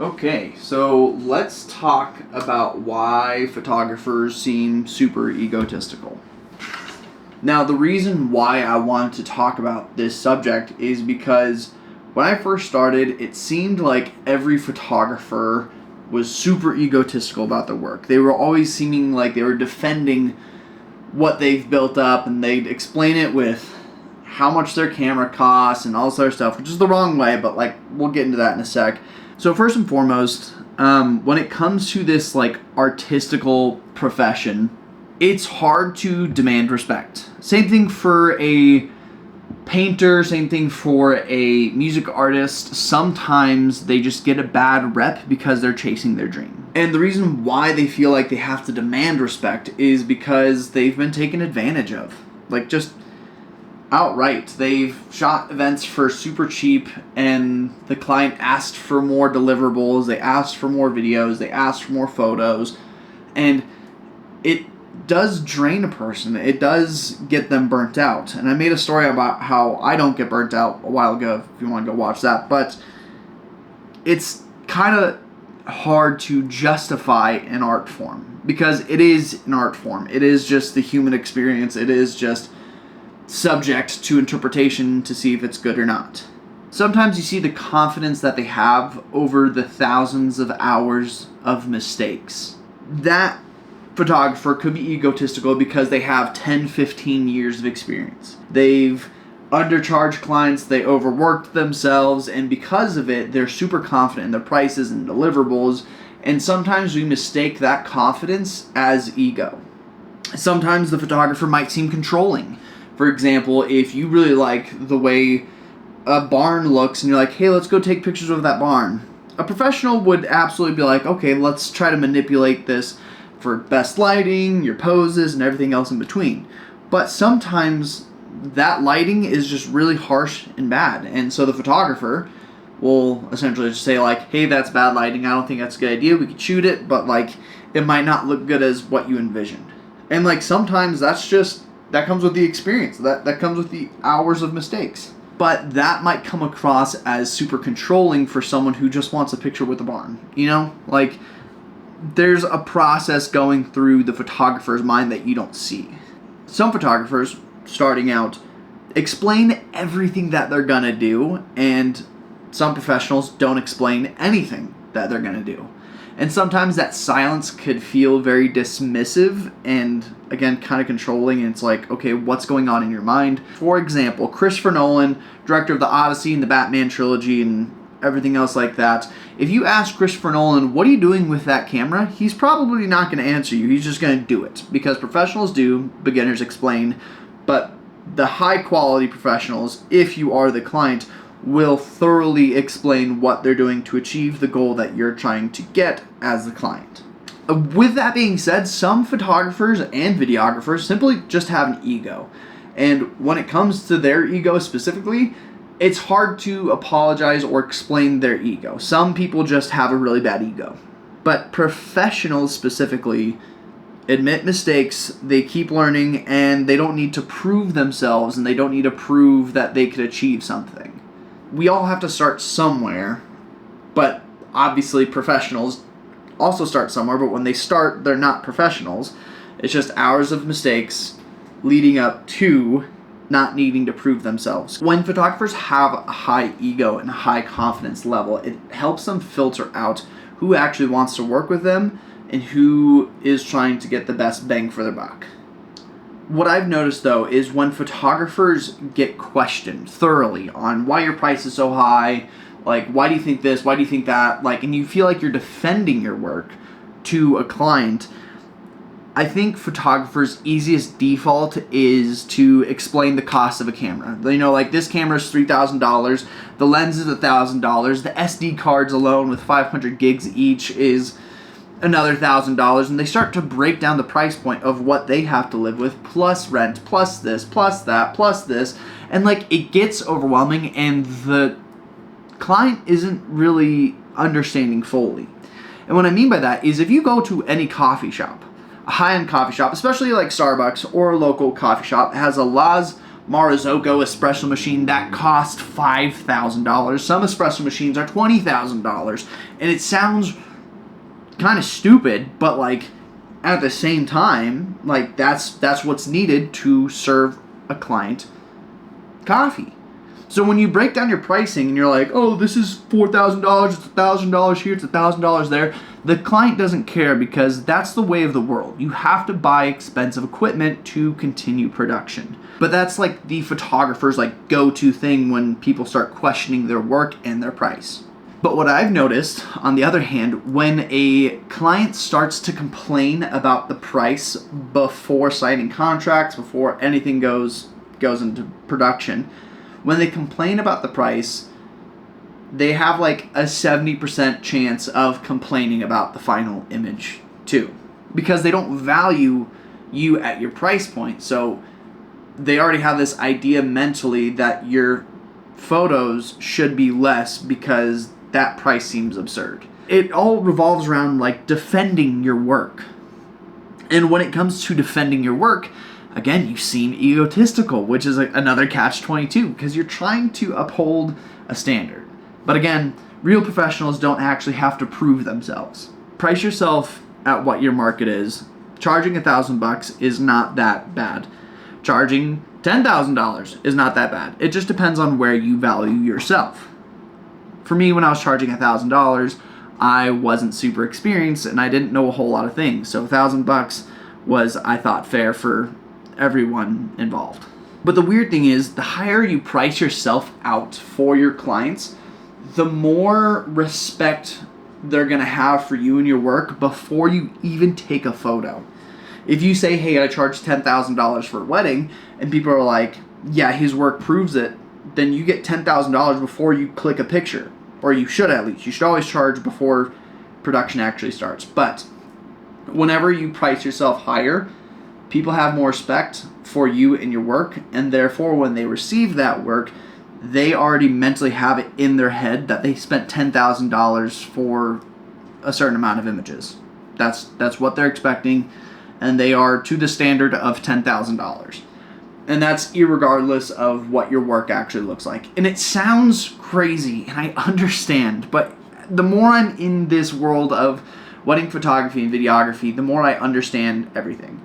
Okay, so let's talk about why photographers seem super egotistical. Now, the reason why I wanted to talk about this subject is because when I first started, it seemed like every photographer was super egotistical about their work. They were always seeming like they were defending what they've built up, and they'd explain it with how much their camera costs and all this other stuff, which is the wrong way, but we'll get into that in a sec. So first and foremost, when it comes to this artistical profession, it's hard to demand respect. Same thing for a painter, same thing for a music artist. Sometimes they just get a bad rep because they're chasing their dream. And the reason why they feel like they have to demand respect is because they've been taken advantage of. Just outright. They've shot events for super cheap, and the client asked for more deliverables, they asked for more videos, they asked for more photos, and it does drain a person. It does get them burnt out. And I made a story about how I don't get burnt out a while ago, if you want to go watch that, but it's kind of hard to justify an art form, because it is an art form. It is just the human experience. It is just subject to interpretation to see if it's good or not. Sometimes you see the confidence that they have over the thousands of hours of mistakes. That photographer could be egotistical because they have 10, 15 years of experience. They've undercharged clients, they overworked themselves, and because of it, they're super confident in their prices and deliverables, and sometimes we mistake that confidence as ego. Sometimes the photographer might seem controlling. For example, if you really like the way a barn looks and you're like, hey, let's go take pictures of that barn. A professional would absolutely be like, okay, let's try to manipulate this for best lighting, your poses, and everything else in between. But sometimes that lighting is just really harsh and bad. And so the photographer will essentially just say hey, that's bad lighting. I don't think that's a good idea. We could shoot it, but it might not look good as what you envisioned. And sometimes that comes with the experience. That comes with the hours of mistakes. But that might come across as super controlling for someone who just wants a picture with a barn. There's a process going through the photographer's mind that you don't see. Some photographers, starting out, explain everything that they're gonna do, and some professionals don't explain anything that they're gonna do. And sometimes that silence could feel very dismissive and, again, kind of controlling. And it's okay, what's going on in your mind? For example, Christopher Nolan, director of the Odyssey and the Batman trilogy and everything else like that. If you ask Christopher Nolan, what are you doing with that camera? He's probably not going to answer you. He's just going to do it. Because professionals do, beginners explain. But the high quality professionals, if you are the client, will thoroughly explain what they're doing to achieve the goal that you're trying to get as the client. With that being said, some photographers and videographers simply just have an ego. And when it comes to their ego specifically, it's hard to apologize or explain their ego. Some people just have a really bad ego. But professionals specifically admit mistakes, they keep learning, and they don't need to prove themselves, and they don't need to prove that they could achieve something. We all have to start somewhere, but obviously professionals also start somewhere, but when they start, they're not professionals. It's just hours of mistakes leading up to not needing to prove themselves. When photographers have a high ego and a high confidence level, it helps them filter out who actually wants to work with them and who is trying to get the best bang for their buck. What I've noticed, though, is when photographers get questioned thoroughly on why your price is so high, why do you think this, why do you think that, and you feel like you're defending your work to a client, I think photographers' easiest default is to explain the cost of a camera. This camera is $3,000, the lens is $1,000, the SD cards alone with 500 gigs each is another $1,000, and they start to break down the price point of what they have to live with, plus rent, plus this, plus that, plus this, and it gets overwhelming, and the client isn't really understanding fully. And what I mean by that is if you go to any coffee shop, a high-end coffee shop, especially Starbucks or a local coffee shop, has a Las Marzocco espresso machine that cost $5,000. Some espresso machines are $20,000. And it sounds kind of stupid, but like at the same time, like that's what's needed to serve a client coffee. So when you break down your pricing and you're like, oh, this is $4,000, it's $1,000 here, it's $1,000 there, the client doesn't care because that's the way of the world. You have to buy expensive equipment to continue production. But that's like the photographer's like go-to thing when people start questioning their work and their price. But what I've noticed, on the other hand, when a client starts to complain about the price before signing contracts, before anything goes into production, when they complain about the price, they have like a 70% chance of complaining about the final image too. Because they don't value you at your price point. So they already have this idea mentally that your photos should be less because that price seems absurd. It all revolves around like defending your work. And when it comes to defending your work, again, you seem egotistical, which is another catch-22 because you're trying to uphold a standard. But again, real professionals don't actually have to prove themselves. Price yourself at what your market is. Charging $1,000 is not that bad. Charging $10,000 is not that bad. It just depends on where you value yourself. For me, when I was charging $1,000, I wasn't super experienced and I didn't know a whole lot of things. So $1,000 was, I thought, fair for everyone involved. But the weird thing is, the higher you price yourself out for your clients, the more respect they're going to have for you and your work before you even take a photo. If you say, hey, I charge $10,000 for a wedding, and people are like, yeah, his work proves it, then you get $10,000 before you click a picture. Or you should at least. You should always charge before production actually starts. But whenever you price yourself higher, people have more respect for you and your work, and therefore when they receive that work, they already mentally have it in their head that they spent $10,000 for a certain amount of images. That's what they're expecting, and they are to the standard of $10,000. And that's irregardless of what your work actually looks like. And it sounds crazy, and I understand, but the more I'm in this world of wedding photography and videography, the more I understand everything.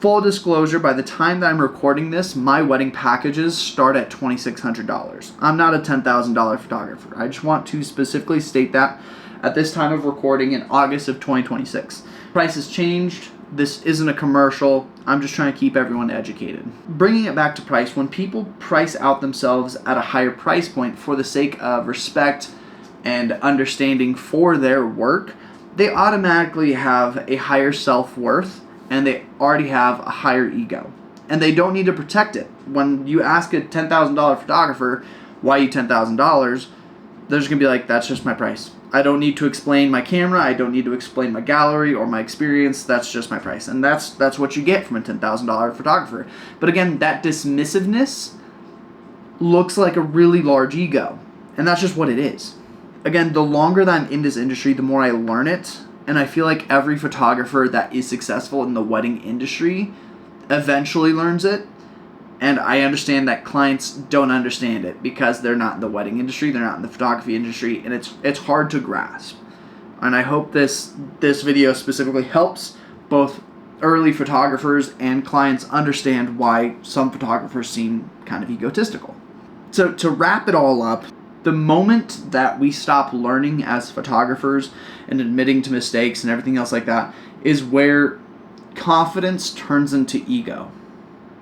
Full disclosure, by the time that I'm recording this, my wedding packages start at $2,600. I'm not a $10,000 photographer. I just want to specifically state that at this time of recording in August of 2026. Prices changed. This isn't a commercial. I'm just trying to keep everyone educated. Bringing it back to price, when people price out themselves at a higher price point for the sake of respect and understanding for their work, they automatically have a higher self-worth and they already have a higher ego. And they don't need to protect it. When you ask a $10,000 photographer, why you $10,000, they're just going to be like, that's just my price. I don't need to explain my camera. I don't need to explain my gallery or my experience. That's just my price. And that's what you get from a $10,000 photographer. But again, that dismissiveness looks like a really large ego. And that's just what it is. Again, the longer that I'm in this industry, the more I learn it. And I feel like every photographer that is successful in the wedding industry eventually learns it. And I understand that clients don't understand it because they're not in the wedding industry, they're not in the photography industry, and it's hard to grasp. And I hope this video specifically helps both early photographers and clients understand why some photographers seem kind of egotistical. So to wrap it all up, the moment that we stop learning as photographers and admitting to mistakes and everything else like that is where confidence turns into ego.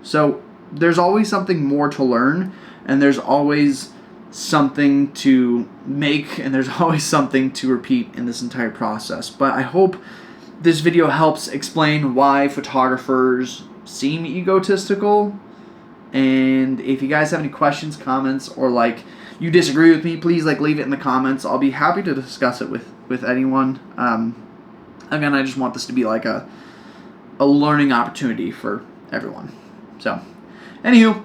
So there's always something more to learn, and there's always something to make, and there's always something to repeat in this entire process. But I hope this video helps explain why photographers seem egotistical. And if you guys have any questions, comments, or like you disagree with me, please like leave it in the comments. I'll be happy to discuss it with anyone. Again, I just want this to be like a learning opportunity for everyone. So, anywho,